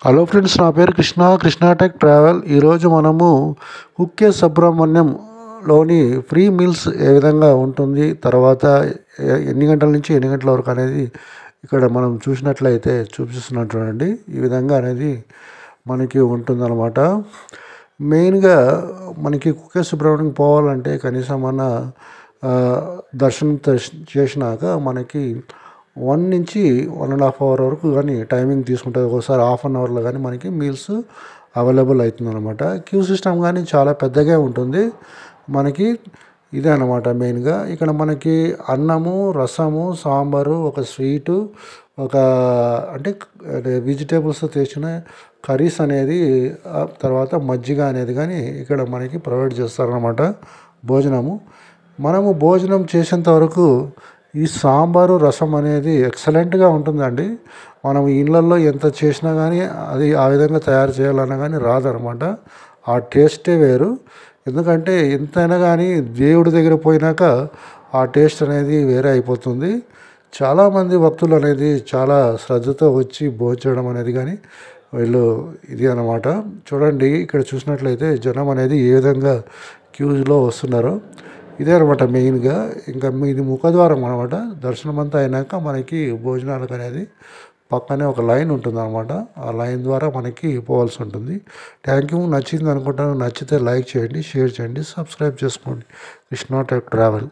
Hello friends, నా పేరు Krishna tech travel. ఈరోజు మనము హుక్కే సుబ్రహ్మణ్యంలోని ఫ్రీ మీల్స్ ఏ విధంగా ఉంటుంది, తర్వాత ఎన్ని గంటల నుంచి ఎన్ని గంటల వరకు అనేది ఇక్కడ మనం చూసినట్లయితే చూపిస్తున్నట్టు ఈ విధంగా అనేది మనకి ఉంటుందన్నమాట. మెయిన్గా మనకి హుక్కే సుబ్రహ్మణ్యం పోవాలంటే కనీసం మన దర్శనం చేసినాక మనకి 1 నుంచి 1.5 అవర్ వరకు కానీ టైమింగ్ తీసుకుంటుంది. ఒకసారి హాఫ్ అన్ అవర్లో కానీ మనకి మీల్స్ అవైలబుల్ అవుతుంది అనమాట. క్యూ సిస్టమ్ కానీ చాలా పెద్దగా ఉంటుంది. మనకి ఇదే అనమాట మెయిన్గా. ఇక్కడ మనకి అన్నము, రసము, సాంబారు, ఒక స్వీటు, ఒక అంటే వెజిటేబుల్స్ తెచ్చిన కర్రీస్ అనేది, తర్వాత మజ్జిగ అనేది కానీ ఇక్కడ మనకి ప్రొవైడ్ చేస్తారనమాట. భోజనము మనము భోజనం చేసేంత వరకు ఈ సాంబారు, రసం అనేది ఎక్సలెంట్గా ఉంటుందండి. మనం ఇళ్ళల్లో ఎంత చేసినా కానీ అది ఆ విధంగా తయారు చేయాలన్నా కానీ రాదనమాట. ఆ టేస్టే వేరు. ఎందుకంటే ఎంతైనా కానీ దేవుడి దగ్గర పోయినాక ఆ టేస్ట్ అనేది వేరే అయిపోతుంది. చాలామంది భక్తులు అనేది చాలా శ్రద్ధతో వచ్చి భోంచడం అనేది కానీ వీళ్ళు ఇది అనమాట. చూడండి, ఇక్కడ చూసినట్లయితే జనం అనేది ఏ విధంగా క్యూలో వస్తున్నారో ఇదే అనమాట మెయిన్గా. ఇంకా ఇది ముఖద్వారం అనమాట. దర్శనం అంతా అయినాక మనకి భోజనాలకు అనేది పక్కనే ఒక లైన్ ఉంటుంది అనమాట. ఆ లైన్ ద్వారా మనకి పోవాల్సి ఉంటుంది. Thank you. నచ్చింది అనుకుంటాను. నచ్చితే లైక్ చేయండి, షేర్ చేయండి, సబ్స్క్రైబ్ చేసుకోండి. Krishna tech travel.